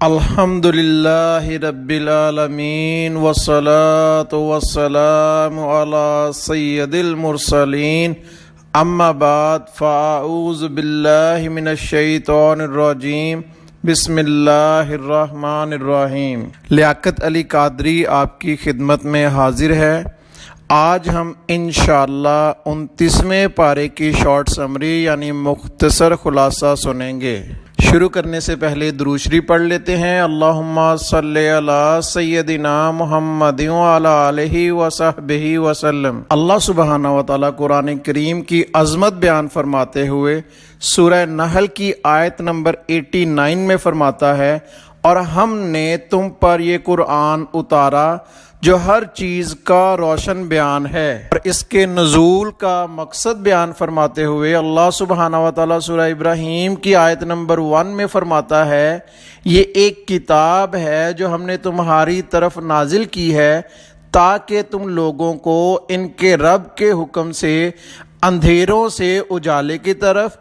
الحمد للہ رب العالمین والصلاة والسلام علی سید المرسلین اما بعد فاعوذ باللہ من الشیطان الرجیم بسم اللہ الرحمن الرحیم۔ لیاقت علی قادری آپ کی خدمت میں حاضر ہے۔ آج ہم انشاءاللہ 29ویں پارے کی شارٹ سمری یعنی مختصر خلاصہ سنیں گے۔ شروع کرنے سے پہلے درود شریف پڑھ لیتے ہیں۔ اللہم صلی علی سیدنا محمد وعلی آلہ وصحبہ وسلم۔ اللہ سبحانہ وتعالی قرآن کریم کی عظمت بیان فرماتے ہوئے سورہ نحل کی آیت نمبر 89 میں فرماتا ہے، اور ہم نے تم پر یہ قرآن اتارا جو ہر چیز کا روشن بیان ہے۔ اور اس کے نزول کا مقصد بیان فرماتے ہوئے اللہ سبحانہ وتعالی سورہ ابراہیم کی آیت نمبر 1 میں فرماتا ہے، یہ ایک کتاب ہے جو ہم نے تمہاری طرف نازل کی ہے تاکہ تم لوگوں کو ان کے رب کے حکم سے اندھیروں سے اجالے کی طرف،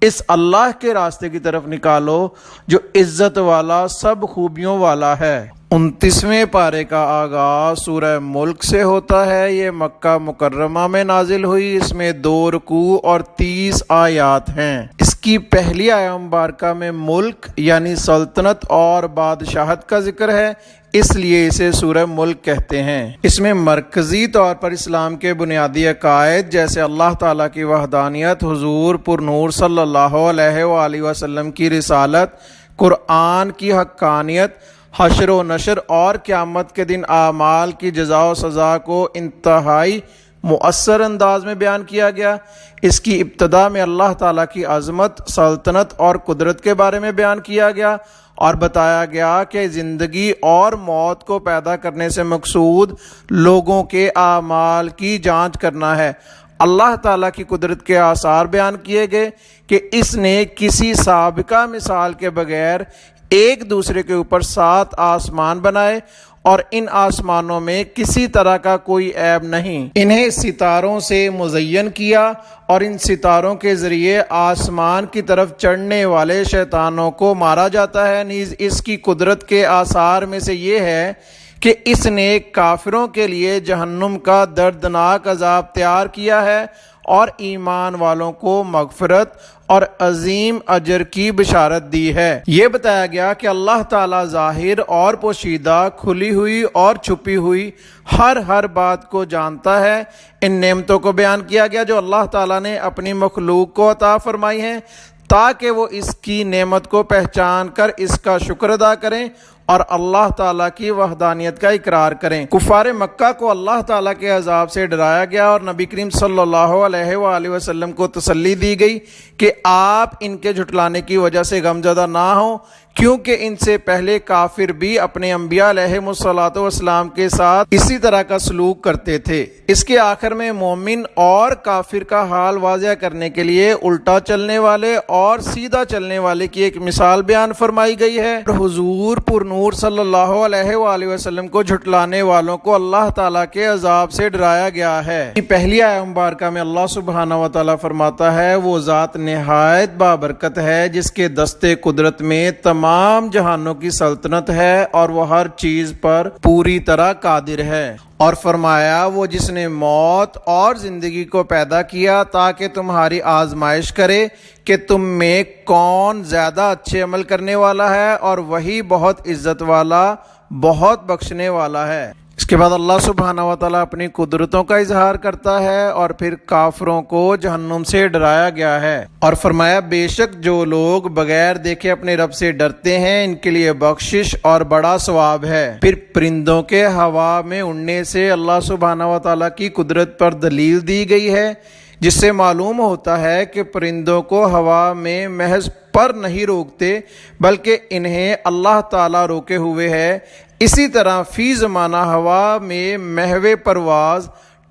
اس اللہ کے راستے کی طرف نکالو جو عزت والا سب خوبیوں والا ہے۔ 29ویں پارے کا آغاز سورہ ملک سے ہوتا ہے۔ یہ مکہ مکرمہ میں نازل ہوئی۔ اس میں 2 رکوع اور 30 آیات ہیں۔ اس کی پہلی آیہ مبارکہ میں ملک یعنی سلطنت اور بادشاہت کا ذکر ہے، اس لیے اسے سورہ ملک کہتے ہیں۔ اس میں مرکزی طور پر اسلام کے بنیادی عقائد جیسے اللہ تعالیٰ کی وحدانیت، حضور پر نور صلی اللہ علیہ وآلہ وسلم کی رسالت، قرآن کی حقانیت، حشر و نشر اور قیامت کے دن اعمال کی جزا و سزا کو انتہائی مؤثر انداز میں بیان کیا گیا۔ اس کی ابتدا میں اللہ تعالیٰ کی عظمت، سلطنت اور قدرت کے بارے میں بیان کیا گیا اور بتایا گیا کہ زندگی اور موت کو پیدا کرنے سے مقصود لوگوں کے اعمال کی جانچ کرنا ہے۔ اللہ تعالیٰ کی قدرت کے آثار بیان کیے گئے کہ اس نے کسی سابقہ مثال کے بغیر ایک دوسرے کے اوپر 7 آسمان بنائے اور ان آسمانوں میں کسی طرح کا کوئی عیب نہیں۔ انہیں ستاروں سے مزین کیا اور ان ستاروں کے ذریعے آسمان کی طرف چڑھنے والے شیطانوں کو مارا جاتا ہے۔ نیز اس کی قدرت کے آثار میں سے یہ ہے کہ اس نے کافروں کے لیے جہنم کا دردناک عذاب تیار کیا ہے اور ایمان والوں کو مغفرت اور عظیم اجر کی بشارت دی ہے۔ یہ بتایا گیا کہ اللہ تعالیٰ ظاہر اور پوشیدہ، کھلی ہوئی اور چھپی ہوئی ہر بات کو جانتا ہے۔ ان نعمتوں کو بیان کیا گیا جو اللہ تعالیٰ نے اپنی مخلوق کو عطا فرمائی ہیں تاکہ وہ اس کی نعمت کو پہچان کر اس کا شکر ادا کریں اور اللہ تعالیٰ کی وحدانیت کا اقرار کریں۔ کفار مکہ کو اللہ تعالیٰ کے عذاب سے ڈرایا گیا اور نبی کریم صلی اللہ علیہ وآلہ وسلم کو تسلی دی گئی کہ آپ ان کے جھٹلانے کی وجہ سے غمزدہ نہ ہوں، کیونکہ ان سے پہلے کافر بھی اپنے انبیاء علیہ الصلوۃ والسلام کے ساتھ اسی طرح کا سلوک کرتے تھے۔ اس کے آخر میں مومن اور کافر کا حال واضح کرنے کے لیے الٹا چلنے والے اور سیدھا چلنے والے کی ایک مثال بیان فرمائی گئی ہے۔ حضور پر نور صلی اللہ علیہ وآلہ وسلم کو جھٹلانے والوں کو اللہ تعالیٰ کے عذاب سے ڈرایا گیا ہے۔ پہلی آیہ مبارکہ میں اللہ سبحانہ وتعالی فرماتا ہے، وہ ذات نہایت بابرکت ہے جس کے دستے قدرت میں تمام جہانوں کی سلطنت ہے اور وہ ہر چیز پر پوری طرح قادر ہے۔ اور فرمایا، وہ جس نے موت اور زندگی کو پیدا کیا تاکہ تمہاری آزمائش کرے کہ تم میں کون زیادہ اچھے عمل کرنے والا ہے، اور وہی بہت عزت والا، بہت بخشنے والا ہے۔ اس کے بعد اللہ سبحانہ وتعالیٰ اپنی قدرتوں کا اظہار کرتا ہے اور پھر کافروں کو جہنم سے ڈرایا گیا ہے، اور فرمایا، بے شک جو لوگ بغیر دیکھے اپنے رب سے ڈرتے ہیں ان کے لیے بخشش اور بڑا ثواب ہے۔ پھر پرندوں کے ہوا میں اڑنے سے اللہ سبحانہ وتعالیٰ کی قدرت پر دلیل دی گئی ہے، جس سے معلوم ہوتا ہے کہ پرندوں کو ہوا میں محض پر نہیں روکتے بلکہ انہیں اللہ تعالیٰ روکے ہوئے ہے۔ اسی طرح فی زمانہ ہوا میں محو پرواز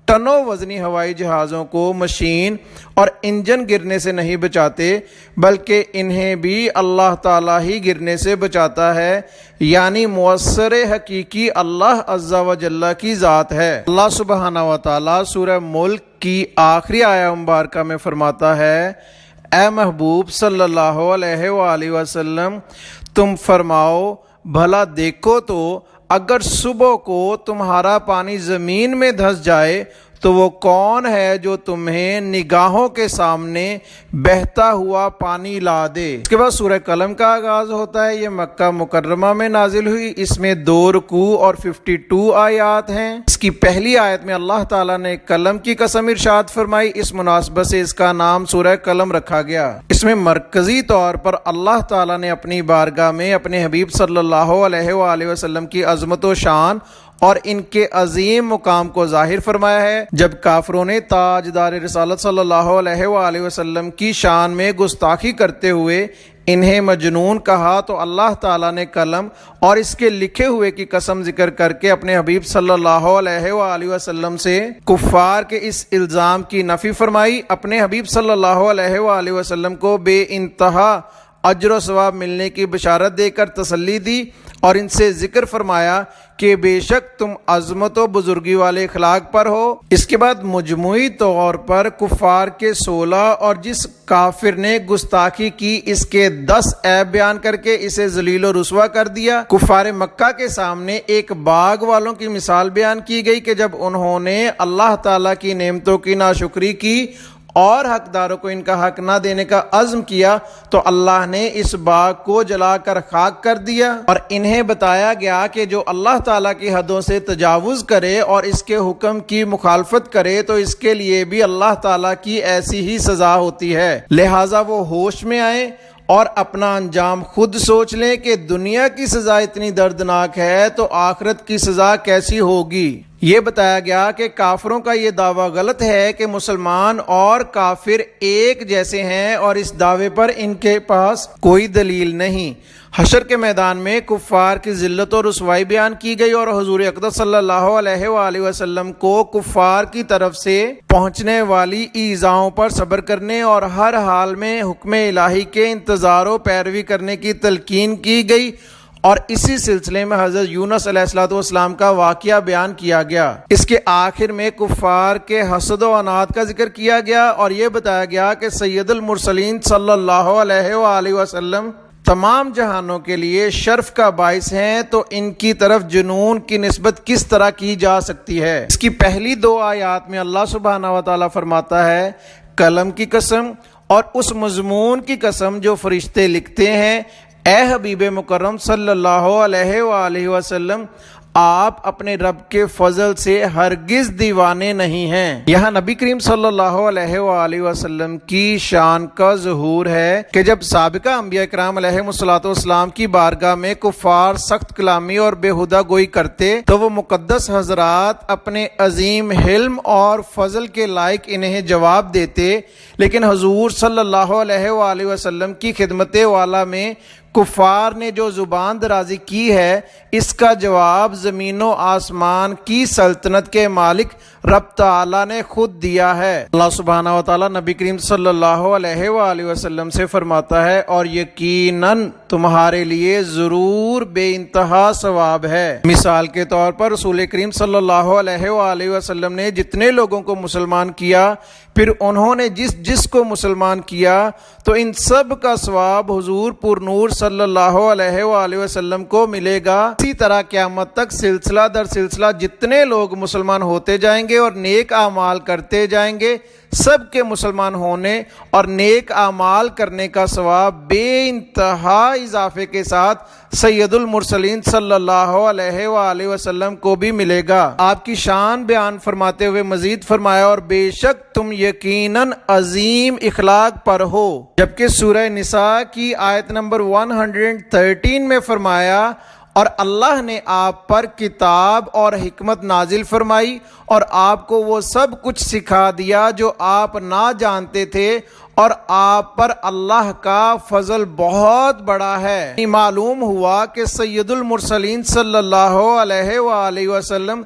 ٹنوں وزنی ہوائی جہازوں کو مشین اور انجن گرنے سے نہیں بچاتے بلکہ انہیں بھی اللہ تعالیٰ ہی گرنے سے بچاتا ہے، یعنی مؤثر حقیقی اللہ عز و جل کی ذات ہے۔ اللہ سبحانہ و تعالیٰ سورہ ملک کی آخری آیہ مبارکہ میں فرماتا ہے، اے محبوب صلی اللہ علیہ وآلہ وسلم، تم فرماؤ بھلا دیکھو تو اگر صبح کو تمہارا پانی زمین میں دھس جائے تو وہ کون ہے جو تمہیں نگاہوں کے سامنے بہتا ہوا پانی لا دے۔ اس کے بعد سورہ قلم کا آغاز ہوتا ہے۔ یہ مکہ مکرمہ میں نازل ہوئی، اس میں 2 رکوع اور 52 آیات ہیں۔ اس کی پہلی آیت میں اللہ تعالیٰ نے قلم کی قسم ارشاد فرمائی، اس مناسبت سے اس کا نام سورہ قلم رکھا گیا۔ اس میں مرکزی طور پر اللہ تعالیٰ نے اپنی بارگاہ میں اپنے حبیب صلی اللہ علیہ وآلہ وسلم کی عظمت و شان اور ان کے عظیم مقام کو ظاہر فرمایا ہے۔ جب کافروں نے تاجدار رسالت صلی اللہ علیہ وآلہ وسلم کی شان میں گستاخی کرتے ہوئے انہیں مجنون کہا تو اللہ تعالیٰ نے قلم اور اس کے لکھے ہوئے کی قسم ذکر کر کے اپنے حبیب صلی اللہ علیہ وآلہ وسلم سے کفار کے اس الزام کی نفی فرمائی۔ اپنے حبیب صلی اللہ علیہ وآلہ وسلم کو بے انتہا اجر و ثواب ملنے کی بشارت دے کر تسلی دی اور ان سے ذکر فرمایا کہ بے شک تم عظمت و بزرگی والے اخلاق پر ہو۔ اس کے بعد مجموعی طور پر کفار کے 16 اور جس کافر نے گستاخی کی اس کے 10 عیب بیان کر کے اسے ذلیل و رسوا کر دیا۔ کفار مکہ کے سامنے ایک باغ والوں کی مثال بیان کی گئی کہ جب انہوں نے اللہ تعالیٰ کی نعمتوں کی ناشکری کی اور حقداروں کو ان کا حق نہ دینے کا عزم کیا تو اللہ نے اس باغ کو جلا کر خاک کر دیا، اور انہیں بتایا گیا کہ جو اللہ تعالیٰ کی حدوں سے تجاوز کرے اور اس کے حکم کی مخالفت کرے تو اس کے لیے بھی اللہ تعالیٰ کی ایسی ہی سزا ہوتی ہے، لہٰذا وہ ہوش میں آئیں اور اپنا انجام خود سوچ لیں کہ دنیا کی سزا اتنی دردناک ہے تو آخرت کی سزا کیسی ہوگی۔ یہ بتایا گیا کہ کافروں کا یہ دعویٰ غلط ہے کہ مسلمان اور کافر ایک جیسے ہیں اور اس دعوے پر ان کے پاس کوئی دلیل نہیں۔ حشر کے میدان میں کفار کی ذلت و رسوائی بیان کی گئی اور حضور اقدس صلی اللہ علیہ وآلہ وسلم کو کفار کی طرف سے پہنچنے والی ایذاؤں پر صبر کرنے اور ہر حال میں حکم الہی کے انتظار و پیروی کرنے کی تلقین کی گئی، اور اسی سلسلے میں حضرت یونس علیہ السلام کا واقعہ بیان کیا گیا۔ اس کے آخر میں کفار کے حسد و عناد کا ذکر کیا گیا اور یہ بتایا گیا کہ سید المرسلین صلی اللہ علیہ وآلہ وسلم تمام جہانوں کے لیے شرف کا باعث ہیں، تو ان کی طرف جنون کی نسبت کس طرح کی جا سکتی ہے۔ اس کی پہلی 2 آیات میں اللہ سبحانہ و تعالیٰ فرماتا ہے قلم کی قسم اور اس مضمون کی قسم جو فرشتے لکھتے ہیں، اے حبیب مکرم صلی اللہ علیہ وآلہ وسلم آپ اپنے رب کے فضل سے ہرگز دیوانے نہیں ہیں۔ یہاں نبی کریم صلی اللہ علیہ وآلہ وسلم کی شان کا ظہور ہے کہ جب سابقہ انبیاء کرام علیہ السلام کی بارگاہ میں کفار سخت کلامی اور بےہودہ گوئی کرتے تو وہ مقدس حضرات اپنے عظیم حلم اور فضل کے لائق انہیں جواب دیتے، لیکن حضور صلی اللہ علیہ وآلہ وسلم کی خدمت والا میں کفار نے جو زبان درازی کی ہے اس کا جواب زمین و آسمان کی سلطنت کے مالک رب تعالیٰ نے خود دیا ہے۔ اللہ سبحانہ و تعالیٰ نبی کریم صلی اللہ علیہ وآلہ وسلم سے فرماتا ہے اور یقیناً تمہارے لیے ضرور بے انتہا ثواب ہے۔ مثال کے طور پر رسول کریم صلی اللہ علیہ وآلہ وسلم نے جتنے لوگوں کو مسلمان کیا پھر انہوں نے جس کو مسلمان کیا تو ان سب کا ثواب حضور پر نور صلی اللہ علیہ وآلہ وسلم کو ملے گا۔ اسی طرح قیامت تک سلسلہ در سلسلہ جتنے لوگ مسلمان ہوتے جائیں گے اور نیک اعمال کرتے جائیں گے، سب کے مسلمان ہونے اور نیک اعمال کرنے کا ثواب بے انتہا اضافے کے ساتھ سید المرسلین صلی اللہ علیہ وآلہ وسلم کو بھی ملے گا۔ آپ کی شان بیان فرماتے ہوئے مزید فرمایا اور بے شک تم یقیناً عظیم اخلاق پر ہو، جبکہ سورہ نساء کی آیت نمبر 113 میں فرمایا اور اللہ نے آپ پر کتاب اور حکمت نازل فرمائی اور آپ کو وہ سب کچھ سکھا دیا جو آپ نہ جانتے تھے اور آپ پر اللہ کا فضل بہت بڑا ہے۔ معلوم ہوا کہ سید المرسلین صلی اللہ علیہ وآلہ وسلم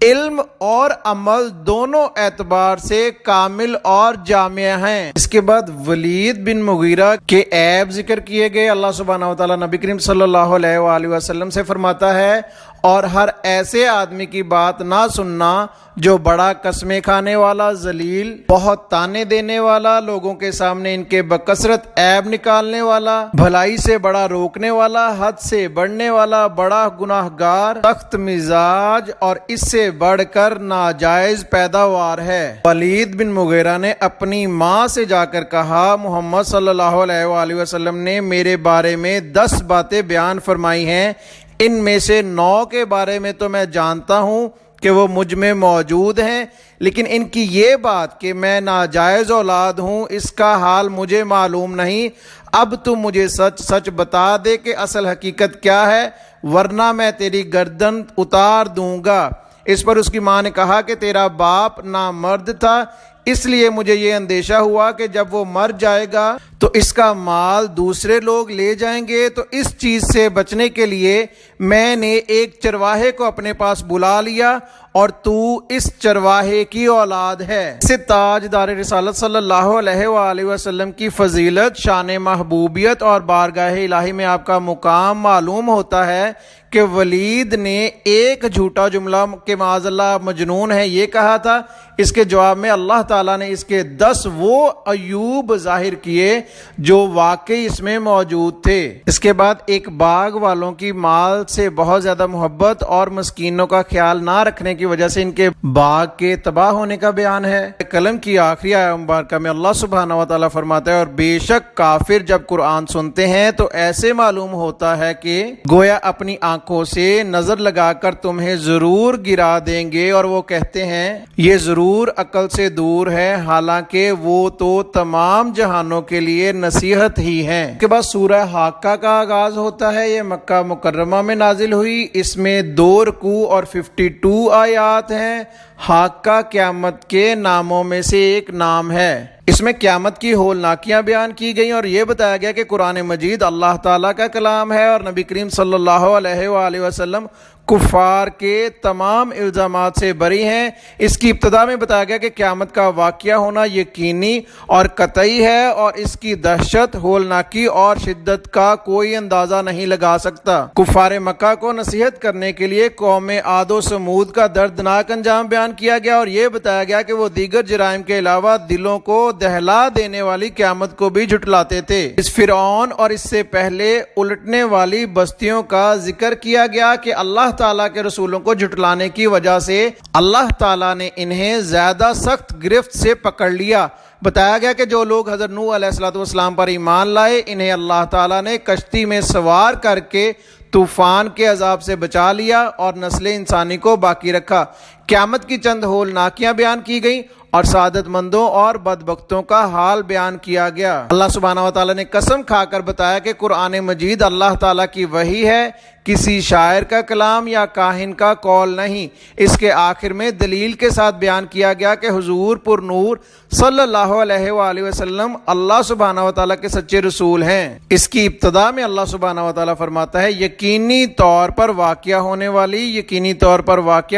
علم اور عمل دونوں اعتبار سے کامل اور جامع ہیں۔ اس کے بعد ولید بن مغیرہ کے عیب ذکر کیے گئے۔ اللہ سبحانہ و تعالیٰ نبی کریم صلی اللہ علیہ وآلہ وسلم سے فرماتا ہے اور ہر ایسے آدمی کی بات نہ سننا جو بڑا قسمیں کھانے والا، ذلیل، بہت تانے دینے والا، لوگوں کے سامنے ان کے بکثرت عیب نکالنے والا، بھلائی سے بڑا روکنے والا، حد سے بڑھنے والا، بڑا گناہ گار، سخت مزاج اور اس سے بڑھ کر ناجائز پیداوار ہے۔ ولید بن مغیرہ نے اپنی ماں سے جا کر کہا، محمد صلی اللہ علیہ وآلہ وسلم نے میرے بارے میں 10 باتیں بیان فرمائی ہیں، ان میں سے 9 کے بارے میں تو میں جانتا ہوں کہ وہ مجھ میں موجود ہیں، لیکن ان کی یہ بات کہ میں ناجائز اولاد ہوں، اس کا حال مجھے معلوم نہیں۔ اب تو مجھے سچ سچ بتا دے کہ اصل حقیقت کیا ہے، ورنہ میں تیری گردن اتار دوں گا۔ اس پر اس کی ماں نے کہا کہ تیرا باپ نامرد تھا، اس لیے مجھے یہ اندیشہ ہوا کہ جب وہ مر جائے گا تو اس کا مال دوسرے لوگ لے جائیں گے، تو اس چیز سے بچنے کے لیے میں نے ایک چرواہے کو اپنے پاس بلا لیا، اور تو اس چرواہے کی اولاد ہے۔ اس سے تاجدار رسالت صلی اللہ علیہ وآلہ وسلم کی فضیلت، شان محبوبیت اور بارگاہ الہی میں آپ کا مقام معلوم ہوتا ہے کہ ولید نے ایک جھوٹا جملہ کہ معاذ اللہ مجنون ہے یہ کہا تھا، اس کے جواب میں اللہ تعالیٰ نے اس کے 10 وہ عیوب ظاہر کیے جو واقعی اس میں موجود تھے۔ اس کے بعد ایک باغ والوں کی مال سے بہت زیادہ محبت اور مسکینوں کا خیال نہ رکھنے کی وجہ سے ان کے باغ کے تباہ ہونے کا بیان ہے۔ کلم کی آخری آیت مبارکہ میں اللہ سبحانہ و تعالیٰ فرماتا ہے، اور بے شک کافر جب قرآن سنتے ہیں تو ایسے معلوم ہوتا ہے کہ گویا اپنی آنکھوں سے نظر لگا کر تمہیں ضرور گرا دیں گے، اور وہ کہتے ہیں یہ ضرور عقل سے دور ہے، حالانکہ وہ تو تمام جہانوں کے لیے نصیحت ہی ہے۔ اس کے بعد سورہ حاقہ کا آغاز ہوتا ہے، یہ مکہ مکرمہ میں نازل ہوئی، اس میں 2 رکوع اور 52 آیات ہیں۔ حاقہ قیامت کے ناموں میں سے ایک نام ہے۔ اس میں قیامت کی ہولناکیاں بیان کی گئیں اور یہ بتایا گیا کہ قرآن مجید اللہ تعالیٰ کا کلام ہے، اور نبی کریم صلی اللہ علیہ وآلہ وسلم کفار کے تمام الزامات سے بری ہیں۔ اس کی ابتدا میں بتایا گیا کہ قیامت کا واقعہ ہونا یقینی اور قطعی ہے، اور اس کی دہشت، ہولناکی اور شدت کا کوئی اندازہ نہیں لگا سکتا۔ کفار مکہ کو نصیحت کرنے کے لیے قوم عاد و سمود کا دردناک انجام بیان کیا گیا، اور یہ بتایا گیا کہ وہ دیگر جرائم کے علاوہ دلوں کو دہلا دینے والی قیامت کو بھی جھٹلاتے تھے۔ اس فرعون اور اس سے پہلے الٹنے والی بستیوں کا ذکر کیا گیا کہ اللہ تعالیٰ کے رسولوں کو جھٹلانے کی وجہ سے اللہ تعالیٰ نے انہیں زیادہ سخت گرفت سے پکڑ لیا۔ بتایا گیا کہ جو لوگ حضرت نوح علیہ السلام پر ایمان لائے، انہیں اللہ تعالیٰ نے کشتی میں سوار کر کے طوفان کے عذاب سے بچا لیا اور نسل انسانی کو باقی رکھا۔ قیامت کی چند ہولناکیاں بیان کی گئیں اور سعادت مندوں اور بدبختوں کا حال بیان کیا گیا۔ اللہ سبحانہ و تعالیٰ نے قسم کھا کر بتایا کہ قرآن مجید اللہ تعالیٰ کی وحی ہے، کسی شاعر کا کلام یا کاہن کا قول نہیں۔ اس کے آخر میں دلیل کے ساتھ بیان کیا گیا کہ حضور پر نور صلی اللہ علیہ وآلہ وسلم اللہ سبحانہ و تعالیٰ کے سچے رسول ہیں۔ اس کی ابتدا میں اللہ سبحانہ و تعالیٰ فرماتا ہے، یقینی طور پر واقعہ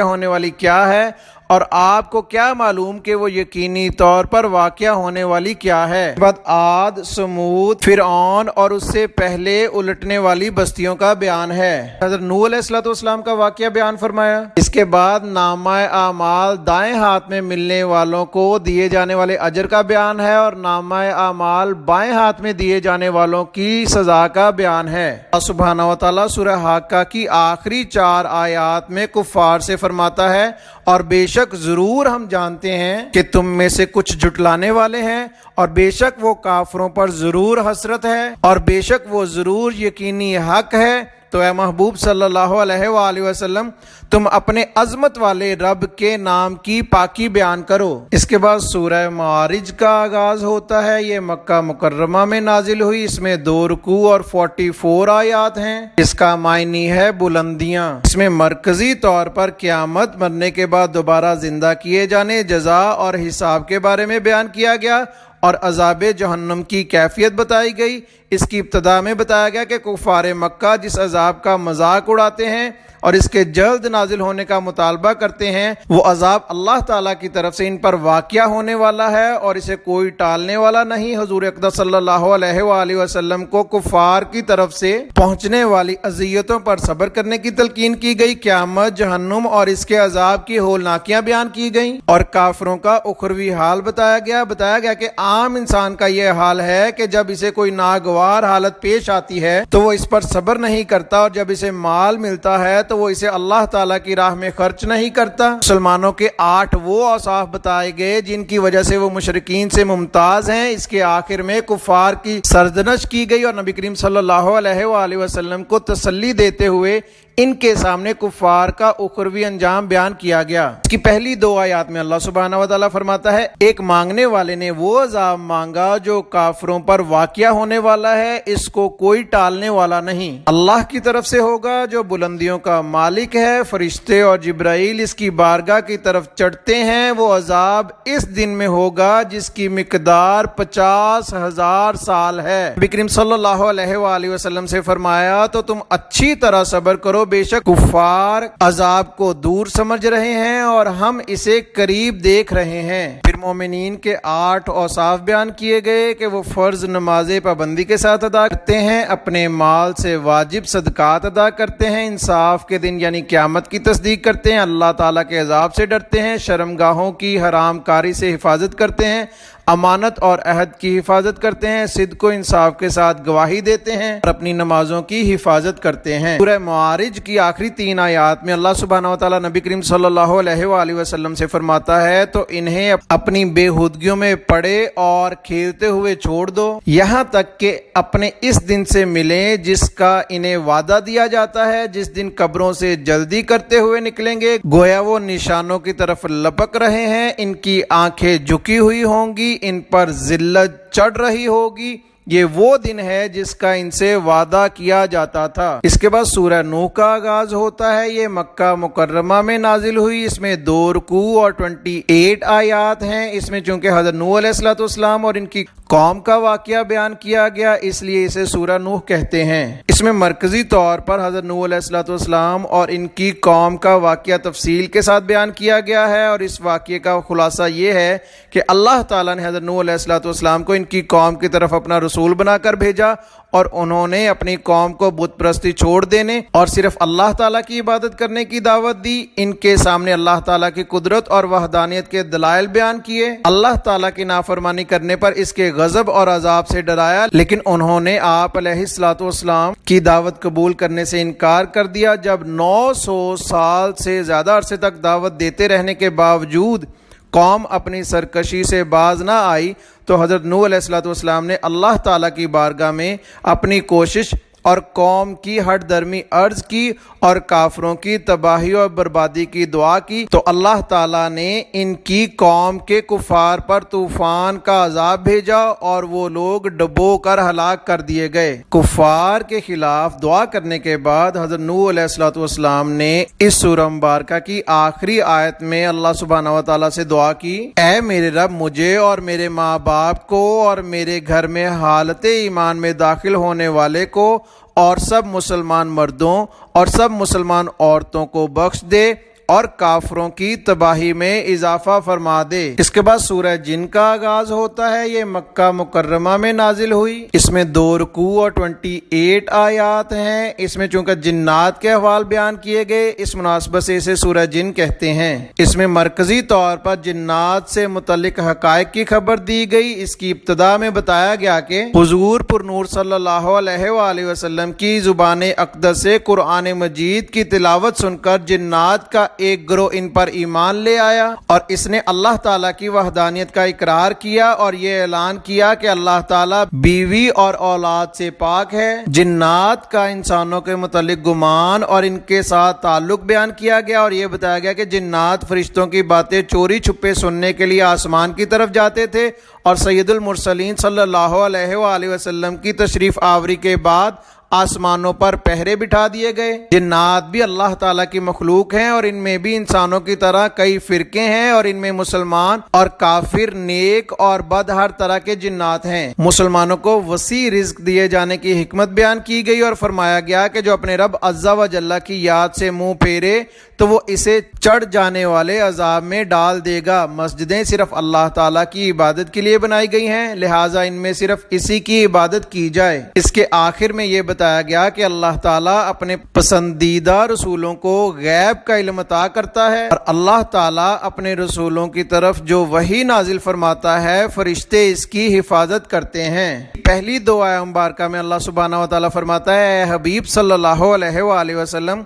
ہونے والی کیا ہے، اور آپ کو کیا معلوم کہ وہ یقینی طور پر واقعہ ہونے والی کیا ہے۔ اس کے بعد عاد، سمود، فرعون اور اس سے پہلے الٹنے والی بستیوں کا بیان ہے۔ حضرت نوح علیہ السلام کا واقعہ بیان فرمایا۔ اس کے بعد نامہ اعمال دائیں ہاتھ میں ملنے والوں کو دیے جانے والے اجر کا بیان ہے، اور نامہ اعمال بائیں ہاتھ میں دیے جانے والوں کی سزا کا بیان ہے۔ اللہ سبحانہ و تعالیٰ سورہ حاقہ کی آخری 4 آیات میں کفار سے فرماتا ہے، اور بے شک ضرور ہم جانتے ہیں کہ تم میں سے کچھ جھٹلانے والے ہیں، اور بے شک وہ کافروں پر ضرور حسرت ہے، اور بے شک وہ ضرور یقینی حق ہے۔ تو اے محبوب صلی اللہ علیہ وآلہ وسلم، تم اپنے عظمت والے رب کے نام کی پاکی بیان کرو۔ اس کے بعد سورہ معارج کا آغاز ہوتا ہے، یہ مکہ مکرمہ میں نازل ہوئی، اس میں 2 رکوع اور 44 آیات ہیں۔ اس کا معنی ہے بلندیاں۔ اس میں مرکزی طور پر قیامت، مرنے کے بعد دوبارہ زندہ کیے جانے، جزا اور حساب کے بارے میں بیان کیا گیا، اور عذاب جہنم کی کیفیت بتائی گئی۔ اس کی ابتدا میں بتایا گیا کہ کفار مکہ جس عذاب کا مذاق اڑاتے ہیں اور اس کے جلد نازل ہونے کا مطالبہ کرتے ہیں، وہ عذاب اللہ تعالیٰ کی طرف سے ان پر واقع ہونے والا ہے اور اسے کوئی ٹالنے والا نہیں۔ حضور اقدس صلی اللہ علیہ وآلہ وسلم کو کفار کی طرف سے پہنچنے والی اذیتوں پر صبر کرنے کی تلقین کی گئی، قیامت، جہنم اور اس کے عذاب کی ہولناکیاں بیان کی گئیں، اور کافروں کا اخروی حال بتایا گیا کہ عام انسان کا یہ حال ہے کہ جب اسے کوئی ناگوار حالت پیش آتی ہے تو وہ اس پر صبر نہیں کرتا، اور جب اسے مال ملتا ہے تو وہ اسے اللہ تعالیٰ کی راہ میں خرچ نہیں کرتا۔ مسلمانوں کے 8 وہ اوصاف بتائے گئے جن کی وجہ سے وہ مشرکین سے ممتاز ہیں۔ اس کے آخر میں کفار کی سرزنش کی گئی اور نبی کریم صلی اللہ علیہ وآلہ وسلم کو تسلی دیتے ہوئے ان کے سامنے کفار کا اخروی انجام بیان کیا گیا۔ اس کی پہلی 2 آیات میں اللہ سبحانہ و تعالیٰ فرماتا ہے، ایک مانگنے والے نے وہ عذاب مانگا جو کافروں پر واقع ہونے والا ہے، اس کو کوئی ٹالنے والا نہیں، اللہ کی طرف سے ہوگا جو بلندیوں کا مالک ہے، فرشتے اور جبرائیل اس کی بارگاہ کی طرف چڑھتے ہیں، وہ عذاب اس دن میں ہوگا جس کی مقدار 50,000 سال ہے۔ نبی کریم صلی اللہ علیہ وآلہ وسلم سے فرمایا تو تم اچھی طرح صبر کرو، بے شک کفار عذاب کو دور سمجھ رہے ہیں اور ہم اسے قریب دیکھ رہے ہیں۔ پھر مومنین کے 8 اوصاف بیان کیے گئے کہ وہ فرض نمازیں پابندی کے ساتھ ادا کرتے ہیں، اپنے مال سے واجب صدقات ادا کرتے ہیں، انصاف کے دن یعنی قیامت کی تصدیق کرتے ہیں، اللہ تعالیٰ کے عذاب سے ڈرتے ہیں، شرمگاہوں کی حرام کاری سے حفاظت کرتے ہیں، امانت اور عہد کی حفاظت کرتے ہیں، صدق و انصاف کے ساتھ گواہی دیتے ہیں اور اپنی نمازوں کی حفاظت کرتے ہیں۔ سورہ معارج کی آخری 3 آیات میں اللہ سبحانہ و تعالیٰ نبی کریم صلی اللہ علیہ وآلہ وسلم سے فرماتا ہے تو انہیں اپنی بے ہودگیوں میں پڑے اور کھیلتے ہوئے چھوڑ دو، یہاں تک کہ اپنے اس دن سے ملیں جس کا انہیں وعدہ دیا جاتا ہے، جس دن قبروں سے جلدی کرتے ہوئے نکلیں گے، گویا وہ نشانوں کی طرف لپک رہے ہیں، ان کی آنکھیں جھکی ہوئی ہوں گی، ان پر ذلت چڑھ رہی ہوگی، یہ وہ دن ہے جس کا ان سے وعدہ کیا جاتا تھا۔ اس کے بعد سورہ نوح کا آغاز ہوتا ہے، یہ مکہ مکرمہ میں نازل ہوئی، اس میں 2 رکوع اور 28 آیات ہیں۔ اس میں چونکہ حضرت نوح علیہ السلام اور ان کی قوم کا واقعہ بیان کیا گیا اس لیے اسے سورہ نوح کہتے ہیں۔ اس میں مرکزی طور پر حضرت نوح علیہ السلام اور ان کی قوم کا واقعہ تفصیل کے ساتھ بیان کیا گیا ہے، اور اس واقعے کا خلاصہ یہ ہے کہ اللہ تعالیٰ نے حضرت نوح علیہ السلام کو ان کی قوم کی طرف اپنا رسول بنا کر بھیجا، اور انہوں نے اپنی قوم کو بت پرستی چھوڑ دینے اور صرف اللہ تعالیٰ کی عبادت کرنے کی دعوت دی۔ ان کے سامنے اللہ تعالیٰ کی قدرت اور وحدانیت کے دلائل بیان کیے، اللہ تعالیٰ کی نافرمانی کرنے پر اس کے غضب اور عذاب سے ڈرایا، لیکن انہوں نے آپ علیہ السلام کی دعوت قبول کرنے سے انکار کر دیا۔ جب 900 سال سے زیادہ عرصے تک دعوت دیتے رہنے کے باوجود قوم اپنی سرکشی سے باز نہ آئی تو حضرت نوح علیہ السلام نے اللہ تعالیٰ کی بارگاہ میں اپنی کوشش اور قوم کی ہٹ درمی عرض کی اور کافروں کی تباہی اور بربادی کی دعا کی، تو اللہ تعالیٰ نے ان کی قوم کے کفار پر طوفان کا عذاب بھیجا اور وہ لوگ ڈبو کر ہلاک کر دیے گئے۔ کفار کے خلاف دعا کرنے کے بعد حضرت نوح علیہ السلام نے اس سورہ مبارکہ کی آخری آیت میں اللہ سبحانہ و تعالیٰ سے دعا کی، اے میرے رب، مجھے اور میرے ماں باپ کو اور میرے گھر میں حالت ایمان میں داخل ہونے والے کو اور سب مسلمان مردوں اور سب مسلمان عورتوں کو بخش دے اور کافروں کی تباہی میں اضافہ فرما دے۔ اس کے بعد سورہ جن کا آغاز ہوتا ہے، یہ مکہ مکرمہ میں نازل ہوئی، اس میں 2 رکوع اور 28 آیات ہیں۔ اس میں چونکہ جنات کے احوال بیان کیے گئے اس مناسبت سے اسے سورہ جن کہتے ہیں۔ اس میں مرکزی طور پر جنات سے متعلق حقائق کی خبر دی گئی۔ اس کی ابتدا میں بتایا گیا کہ حضور پر نور صلی اللہ علیہ وآلہ وسلم کی زبان اقدس سے قرآن مجید کی تلاوت سن کر جنات کا ایک گروہ ان پر ایمان لے آیا اور اس نے اللہ تعالیٰ کی وحدانیت کا اقرار کیا اور یہ اعلان کیا کہ اللہ تعالیٰ بیوی اور اولاد سے پاک ہے۔ جنات کا انسانوں کے متعلق گمان اور ان کے ساتھ تعلق بیان کیا گیا اور یہ بتایا گیا کہ جنات فرشتوں کی باتیں چوری چھپے سننے کے لیے آسمان کی طرف جاتے تھے، اور سید المرسلین صلی اللہ علیہ وآلہ وسلم کی تشریف آوری کے بعد آسمانوں پر پہرے بٹھا دیے گئے۔ جنات بھی اللہ تعالیٰ کی مخلوق ہیں اور ان میں بھی انسانوں کی طرح کئی فرقے ہیں، اور ان میں مسلمان اور کافر، نیک اور بد، ہر طرح کے جنات ہیں۔ مسلمانوں کو وسیع رزق دیے جانے کی حکمت بیان کی گئی اور فرمایا گیا کہ جو اپنے رب عز و جل کی یاد سے منہ پھیرے تو وہ اسے چڑھ جانے والے عذاب میں ڈال دے گا۔ مسجدیں صرف اللہ تعالیٰ کی عبادت کے لیے بنائی گئی ہیں، لہٰذا ان میں صرف اسی کی عبادت کی جائے۔ اس کے آخر میں یہ بتایا گیا کہ اللہ تعالیٰ اپنے پسندیدہ رسولوں کو غیب کا علم عطا کرتا ہے، اور اللہ تعالیٰ اپنے رسولوں کی طرف جو وحی نازل فرماتا ہے فرشتے اس کی حفاظت کرتے ہیں۔ پہلی دو آیات مبارکہ میں اللہ سبحانہ و تعالیٰ فرماتا ہے، اے حبیب صلی اللہ علیہ وآلہ وسلم،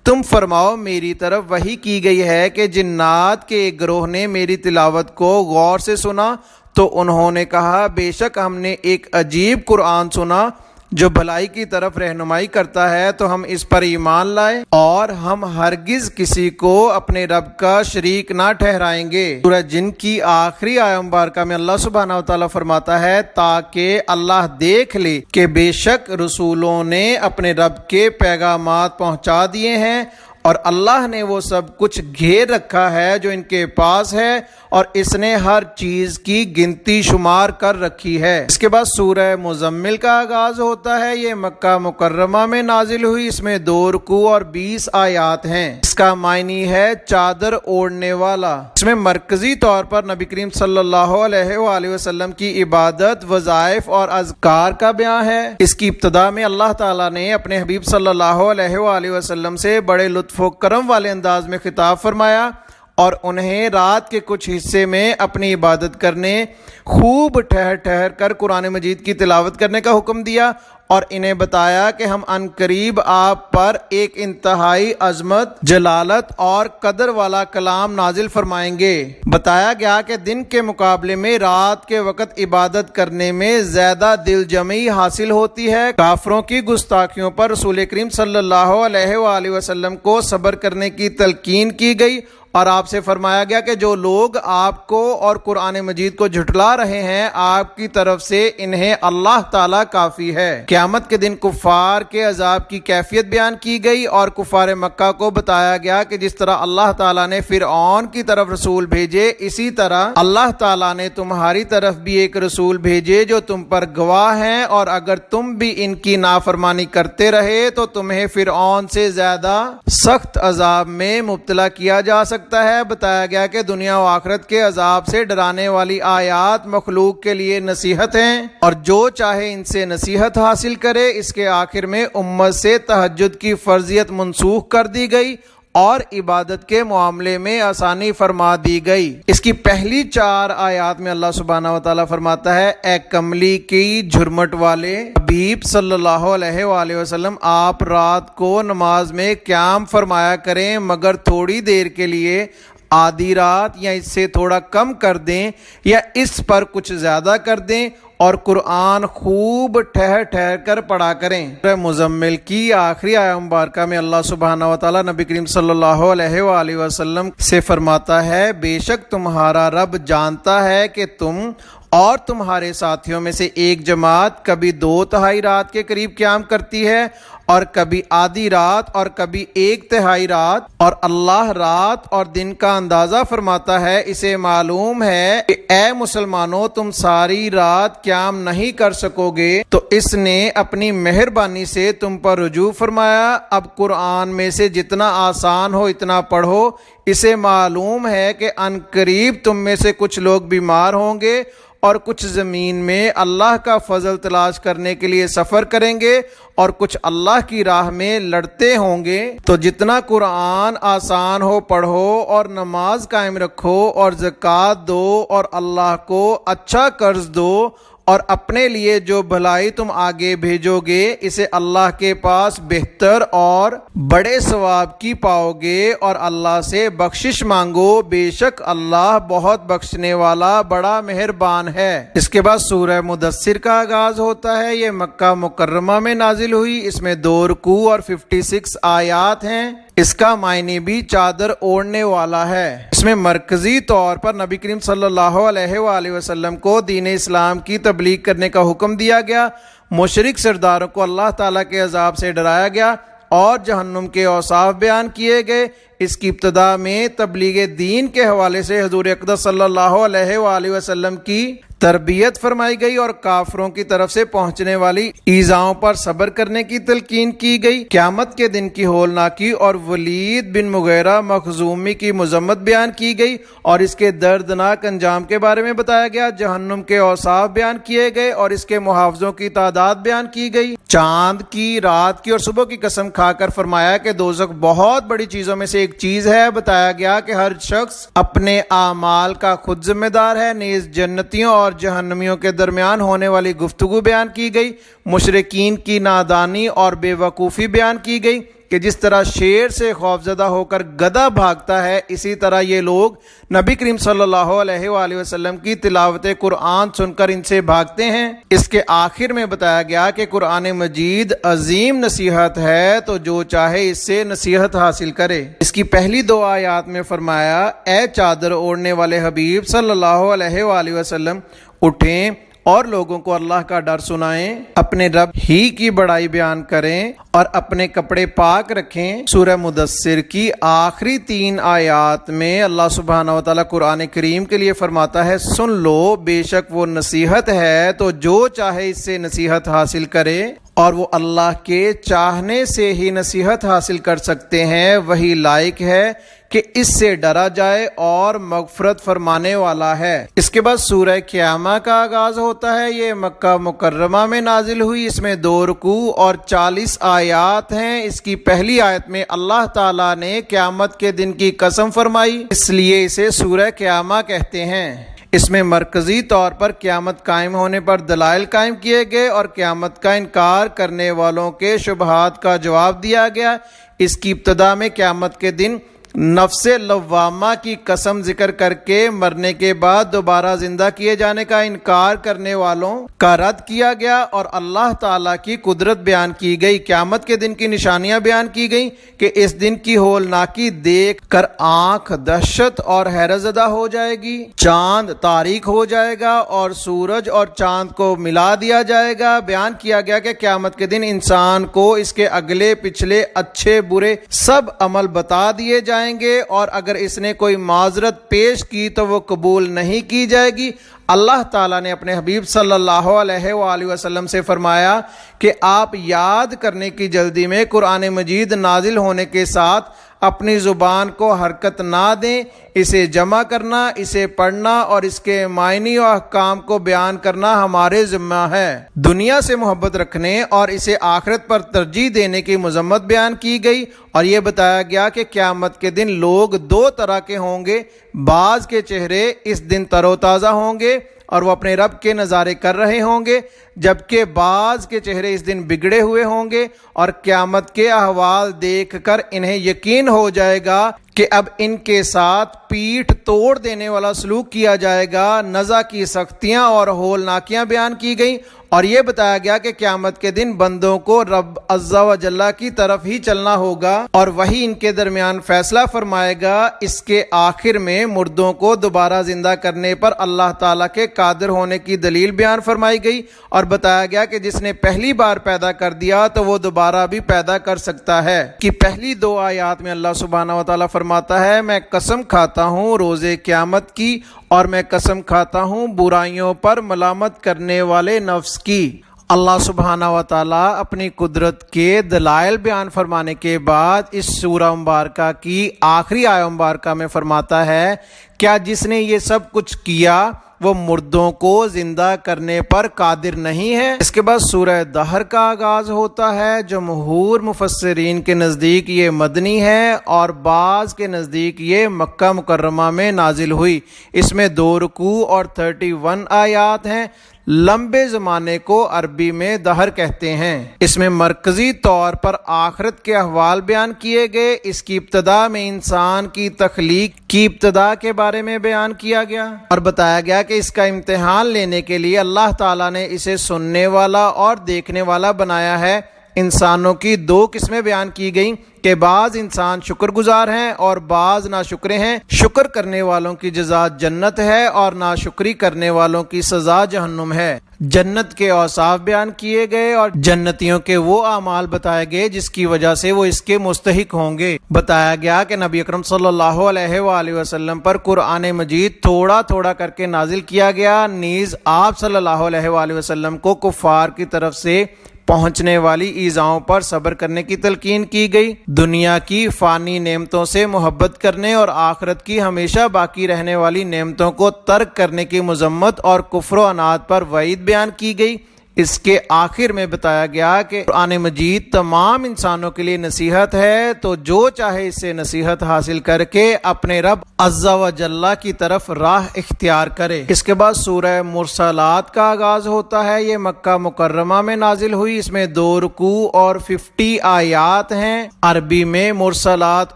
تم فرماؤ میری طرف وحی کی گئی ہے کہ جنات کے ایک گروہ نے میری تلاوت کو غور سے سنا تو انہوں نے کہا بے شک ہم نے ایک عجیب قرآن سنا جو بھلائی کی طرف رہنمائی کرتا ہے، تو ہم اس پر ایمان لائے اور ہم ہرگز کسی کو اپنے رب کا شریک نہ ٹھہرائیں گے۔ سورہ جن کی آخری آیت مبارکہ میں اللہ سبحانہ و تعالیٰ فرماتا ہے تاکہ اللہ دیکھ لے کہ بے شک رسولوں نے اپنے رب کے پیغامات پہنچا دیے ہیں اور اللہ نے وہ سب کچھ گھیر رکھا ہے جو ان کے پاس ہے، اور اس نے ہر چیز کی گنتی شمار کر رکھی ہے۔ اس کے بعد سورہ مزمل کا آغاز ہوتا ہے۔ یہ مکہ مکرمہ میں نازل ہوئی، اس میں 2 رکوع اور 20 آیات ہیں۔ اس کا معنی ہے چادر اوڑھنے والا۔ اس میں مرکزی طور پر نبی کریم صلی اللہ علیہ وآلہ وسلم کی عبادت، وظائف اور اذکار کا بیان ہے۔ اس کی ابتدا میں اللہ تعالیٰ نے اپنے حبیب صلی اللہ علیہ وآلہ وسلم سے بڑے لطف و کرم والے انداز میں خطاب فرمایا اور انہیں رات کے کچھ حصے میں اپنی عبادت کرنے، خوب ٹھہر ٹھہر کر قرآن مجید کی تلاوت کرنے کا حکم دیا، اور انہیں بتایا کہ ہم عنقریب آپ پر ایک انتہائی عظمت، جلالت اور قدر والا کلام نازل فرمائیں گے۔ بتایا گیا کہ دن کے مقابلے میں رات کے وقت عبادت کرنے میں زیادہ دل جمعی حاصل ہوتی ہے۔ کافروں کی گستاخیوں پر رسول کریم صلی اللہ علیہ وآلہ وسلم کو صبر کرنے کی تلقین کی گئی، اور آپ سے فرمایا گیا کہ جو لوگ آپ کو اور قرآن مجید کو جھٹلا رہے ہیں آپ کی طرف سے انہیں اللہ تعالیٰ کافی ہے۔ قیامت کے دن کفار کے عذاب کی کیفیت بیان کی گئی، اور کفار مکہ کو بتایا گیا کہ جس طرح اللہ تعالیٰ نے فرعون کی طرف رسول بھیجے، اسی طرح اللہ تعالیٰ نے تمہاری طرف بھی ایک رسول بھیجے جو تم پر گواہ ہیں، اور اگر تم بھی ان کی نافرمانی کرتے رہے تو تمہیں فرعون سے زیادہ سخت عذاب میں مبتلا کیا جا سکتا ہے۔ بتایا گیا کہ دنیا و آخرت کے عذاب سے ڈرانے والی آیات مخلوق کے لیے نصیحت ہیں، اور جو چاہے ان سے نصیحت حاصل کرے۔ اس کے آخر میں امت سے تہجد کی فرضیت منسوخ کر دی گئی اور عبادت کے معاملے میں آسانی فرما دی گئی۔ اس کی پہلی 4 آیات میں اللہ سبحانہ و تعالیٰ فرماتا ہے، اے کملی کی جھرمٹ والے حبیب صلی اللہ علیہ وآلہ وسلم، آپ رات کو نماز میں قیام فرمایا کریں مگر تھوڑی دیر کے لیے، آدھی رات یا اس سے تھوڑا کم کر دیں یا اس پر کچھ زیادہ کر دیں، اور قرآن خوب ٹھہر ٹھہر کر پڑھا کریں۔ سورہ مزمل کی آخری آیت مبارکہ میں اللہ سبحانہ و تعالیٰ نبی کریم صلی اللہ علیہ وآلہ وسلم سے فرماتا ہے، بے شک تمہارا رب جانتا ہے کہ تم اور تمہارے ساتھیوں میں سے ایک جماعت کبھی 2/3 رات کے قریب قیام کرتی ہے اور کبھی آدھی رات اور کبھی 1/3 رات، اور اللہ رات اور دن کا اندازہ فرماتا ہے۔ اسے معلوم ہے کہ اے مسلمانوں تم ساری رات قیام نہیں کر سکو گے، تو اس نے اپنی مہربانی سے تم پر رجوع فرمایا۔ اب قرآن میں سے جتنا آسان ہو اتنا پڑھو۔ اسے معلوم ہے کہ عنقریب تم میں سے کچھ لوگ بیمار ہوں گے اور کچھ زمین میں اللہ کا فضل تلاش کرنے کے لیے سفر کریں گے، اور کچھ اللہ کی راہ میں لڑتے ہوں گے۔ تو جتنا قرآن آسان ہو پڑھو اور نماز قائم رکھو اور زکوٰۃ دو اور اللہ کو اچھا قرض دو، اور اپنے لیے جو بھلائی تم آگے بھیجو گے اسے اللہ کے پاس بہتر اور بڑے ثواب کی پاؤ گے، اور اللہ سے بخشش مانگو، بے شک اللہ بہت بخشنے والا بڑا مہربان ہے۔ اس کے بعد سورہ مدثر کا آغاز ہوتا ہے۔ یہ مکہ مکرمہ میں نازل ہوئی، اس میں 2 رکوع اور 56 آیات ہیں۔ اس کا معنی بھی چادر اوڑھنے والا ہے۔ اس میں مرکزی طور پر نبی کریم صلی اللہ علیہ وآلہ وسلم کو دین اسلام کی تبلیغ کرنے کا حکم دیا گیا۔ مشرک سرداروں کو اللہ تعالیٰ کے عذاب سے ڈرایا گیا اور جہنم کے اوصاف بیان کیے گئے۔ اس کی ابتدا میں تبلیغ دین کے حوالے سے حضور اقدس صلی اللہ علیہ وآلہ وسلم کی تربیت فرمائی گئی اور کافروں کی طرف سے پہنچنے والی ایذاؤں پر صبر کرنے کی تلقین کی گئی۔ قیامت کے دن کی ہولناکی اور ولید بن مغیرہ مخزومی کی مذمت بیان کی گئی اور اس کے دردناک انجام کے بارے میں بتایا گیا۔ جہنم کے اوصاف بیان کیے گئے اور اس کے محافظوں کی تعداد بیان کی گئی۔ چاند کی، رات کی اور صبح کی قسم کھا کر فرمایا کہ دوزخ بہت بڑی چیزوں میں سے ایک چیز ہے۔ بتایا گیا کہ ہر شخص اپنے اعمال کا خود ذمہ دار ہے۔ نیز جنتیوں اور جہنمیوں کے درمیان ہونے والی گفتگو بیان کی گئی۔ مشرکین کی نادانی اور بے وقوفی بیان کی گئی کہ جس طرح شیر سے خوفزدہ ہو کر گدھا بھاگتا ہے، اسی طرح یہ لوگ نبی کریم صلی اللہ علیہ وآلہ وسلم کی تلاوت قرآن سن کر ان سے بھاگتے ہیں۔ اس کے آخر میں بتایا گیا کہ قرآن مجید عظیم نصیحت ہے، تو جو چاہے اس سے نصیحت حاصل کرے۔ اس کی پہلی 2 آیات میں فرمایا، اے چادر اوڑھنے والے حبیب صلی اللہ علیہ وآلہ وسلم، اٹھیں اور لوگوں کو اللہ کا ڈر سنائیں، اپنے رب ہی کی بڑائی بیان کریں اور اپنے کپڑے پاک رکھیں۔ سورہ مدثر کی آخری 3 آیات میں اللہ سبحانہ و تعالیٰ قرآن کریم کے لیے فرماتا ہے، سن لو، بے شک وہ نصیحت ہے، تو جو چاہے اس سے نصیحت حاصل کرے، اور وہ اللہ کے چاہنے سے ہی نصیحت حاصل کر سکتے ہیں، وہی لائق ہے کہ اس سے ڈرا جائے اور مغفرت فرمانے والا ہے۔ اس کے بعد سورہ قیامہ کا آغاز ہوتا ہے۔ یہ مکہ مکرمہ میں نازل ہوئی۔ اس میں 2 رکوع اور 40 آیات ہیں۔ اس کی پہلی آیت میں اللہ تعالیٰ نے قیامت کے دن کی قسم فرمائی، اس لیے اسے سورہ قیامہ کہتے ہیں۔ اس میں مرکزی طور پر قیامت قائم ہونے پر دلائل قائم کیے گئے اور قیامت کا انکار کرنے والوں کے شبہات کا جواب دیا گیا۔ اس کی ابتدا میں قیامت کے دن نفس لوامہ کی قسم ذکر کر کے مرنے کے بعد دوبارہ زندہ کیے جانے کا انکار کرنے والوں کا رد کیا گیا اور اللہ تعالیٰ کی قدرت بیان کی گئی۔ قیامت کے دن کی نشانیاں بیان کی گئیں کہ اس دن کی ہولناکی دیکھ کر آنکھ دہشت اور حیرت زدہ ہو جائے گی، چاند تاریک ہو جائے گا اور سورج اور چاند کو ملا دیا جائے گا۔ بیان کیا گیا کہ قیامت کے دن انسان کو اس کے اگلے پچھلے اچھے برے سب عمل بتا دیے جائیں گے اور اگر اس نے کوئی معذرت پیش کی تو وہ قبول نہیں کی جائے گی۔ اللہ تعالیٰ نے اپنے حبیب صلی اللہ علیہ وآلہ وسلم سے فرمایا کہ آپ یاد کرنے کی جلدی میں قرآن مجید نازل ہونے کے ساتھ اپنی زبان کو حرکت نہ دیں، اسے جمع کرنا، اسے پڑھنا اور اس کے معنی و احکام کو بیان کرنا ہمارے ذمہ ہے۔ دنیا سے محبت رکھنے اور اسے آخرت پر ترجیح دینے کی مذمت بیان کی گئی اور یہ بتایا گیا کہ قیامت کے دن لوگ 2 طرح کے ہوں گے۔ بعض کے چہرے اس دن تر و تازہ ہوں گے اور وہ اپنے رب کے نظارے کر رہے ہوں گے، جبکہ بعض کے چہرے اس دن بگڑے ہوئے ہوں گے اور قیامت کے احوال دیکھ کر انہیں یقین ہو جائے گا کہ اب ان کے ساتھ پیٹھ توڑ دینے والا سلوک کیا جائے گا۔ نزع کی سختیاں اور ہولناکیاں بیان کی گئیں اور یہ بتایا گیا کہ قیامت کے دن بندوں کو رب عز و جل کی طرف ہی چلنا ہوگا اور وہی ان کے درمیان فیصلہ فرمائے گا۔ اس کے آخر میں مردوں کو دوبارہ زندہ کرنے پر اللہ تعالیٰ کے قادر ہونے کی دلیل بیان فرمائی گئی اور بتایا گیا کہ جس نے پہلی بار پیدا کر دیا تو وہ دوبارہ بھی پیدا کر سکتا ہے۔ کہ پہلی 2 آیات میں اللہ سبحانہ و تعالیٰ فرماتا ہے، میں قسم کھاتا ہوں روز قیامت کی اور میں قسم کھاتا ہوں برائیوں پر ملامت کرنے والے نفس کی۔ اللہ سبحانہ و تعالیٰ اپنی قدرت کے دلائل بیان فرمانے کے بعد اس سورہ مبارکہ کی آخری آیہ مبارکہ میں فرماتا ہے، کیا جس نے یہ سب کچھ کیا وہ مردوں کو زندہ کرنے پر قادر نہیں ہے؟ اس کے بعد سورہ دہر کا آغاز ہوتا ہے۔ جمہور مفسرین کے نزدیک یہ مدنی ہے اور بعض کے نزدیک یہ مکہ مکرمہ میں نازل ہوئی۔ اس میں 2 رکوع اور 31 آیات ہیں۔ لمبے زمانے کو عربی میں دہر کہتے ہیں۔ اس میں مرکزی طور پر آخرت کے احوال بیان کیے گئے۔ اس کی ابتدا میں انسان کی تخلیق کی ابتدا کے بارے میں بیان کیا گیا اور بتایا گیا کہ اس کا امتحان لینے کے لیے اللہ تعالیٰ نے اسے سننے والا اور دیکھنے والا بنایا ہے انسانوں کی دو قسمیں بیان کی گئیں کہ بعض انسان شکر گزار ہیں اور بعض ناشکرے ہیں۔ شکر کرنے والوں کی جزا جنت ہے اور ناشکری کرنے والوں کی سزا جہنم ہے۔ جنت کے اوصاف بیان کیے گئے اور جنتیوں کے وہ اعمال بتائے گئے جس کی وجہ سے وہ اس کے مستحق ہوں گے۔ بتایا گیا کہ نبی اکرم صلی اللہ علیہ وآلہ وسلم پر قرآن مجید تھوڑا تھوڑا کر کے نازل کیا گیا، نیز آپ صلی اللہ علیہ وآلہ وسلم کو کفار کی طرف سے پہنچنے والی ایذاؤں پر صبر کرنے کی تلقین کی گئی، دنیا کی فانی نعمتوں سے محبت کرنے اور آخرت کی ہمیشہ باقی رہنے والی نعمتوں کو ترک کرنے کی مذمت اور کفر و عناد پر وعید بیان کی گئی۔ اس کے آخر میں بتایا گیا کہ قرآن مجید تمام انسانوں کے لیے نصیحت ہے، تو جو چاہے اس سے نصیحت حاصل کر کے اپنے رب عز و جل کی طرف راہ اختیار کرے۔ اس کے بعد سورہ مرسلات کا آغاز ہوتا ہے۔ یہ مکہ مکرمہ میں نازل ہوئی، اس میں 2 رکوع اور 50 آیات ہیں۔ عربی میں مرسلات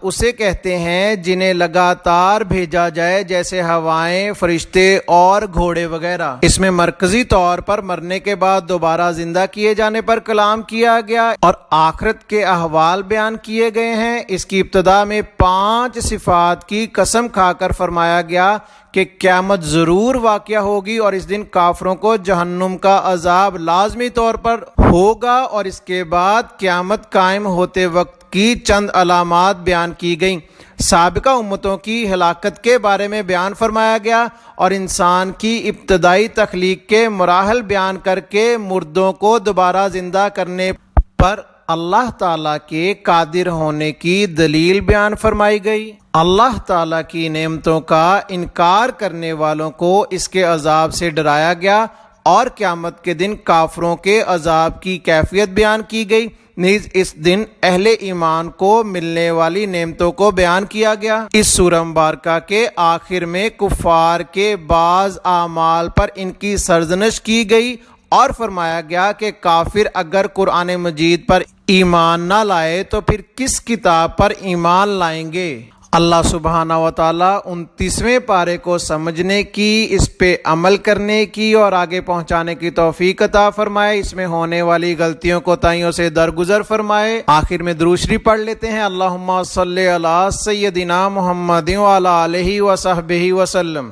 اسے کہتے ہیں جنہیں لگاتار بھیجا جائے، جیسے ہوائیں، فرشتے اور گھوڑے وغیرہ۔ اس میں مرکزی طور پر مرنے کے بعد دوبارہ زندہ کیے جانے پر کلام کیا گیا اور آخرت کے احوال بیان کیے گئے ہیں۔ اس کی ابتدا میں 5 صفات کی قسم کھا کر فرمایا گیا کہ قیامت ضرور واقع ہوگی اور اس دن کافروں کو جہنم کا عذاب لازمی طور پر ہوگا، اور اس کے بعد قیامت قائم ہوتے وقت کی چند علامات بیان کی گئیں۔ سابقہ امتوں کی ہلاکت کے بارے میں بیان فرمایا گیا اور انسان کی ابتدائی تخلیق کے مراحل بیان کر کے مردوں کو دوبارہ زندہ کرنے پر اللہ تعالیٰ کے قادر ہونے کی دلیل بیان فرمائی گئی۔ اللہ تعالیٰ کی نعمتوں کا انکار کرنے والوں کو اس کے عذاب سے ڈرایا گیا اور قیامت کے دن کافروں کے عذاب کی کیفیت بیان کی گئی، نیز اس دن اہل ایمان کو ملنے والی نعمتوں کو بیان کیا گیا۔ اس سورہ مبارکہ کے آخر میں کفار کے بعض اعمال پر ان کی سرزنش کی گئی اور فرمایا گیا کہ کافر اگر قرآن مجید پر ایمان نہ لائے تو پھر کس کتاب پر ایمان لائیں گے۔ اللہ سبحانہ و تعالیٰ 29ویں پارے کو سمجھنے کی، اس پہ عمل کرنے کی اور آگے پہنچانے کی توفیق عطا فرمائے۔ اس میں ہونے والی غلطیوں کو تائیوں سے درگزر فرمائے۔ آخر میں درود شریف پڑھ لیتے ہیں۔ اللہم صلی علی سیدنا محمد وعلی آلہ وصحبہ وسلم۔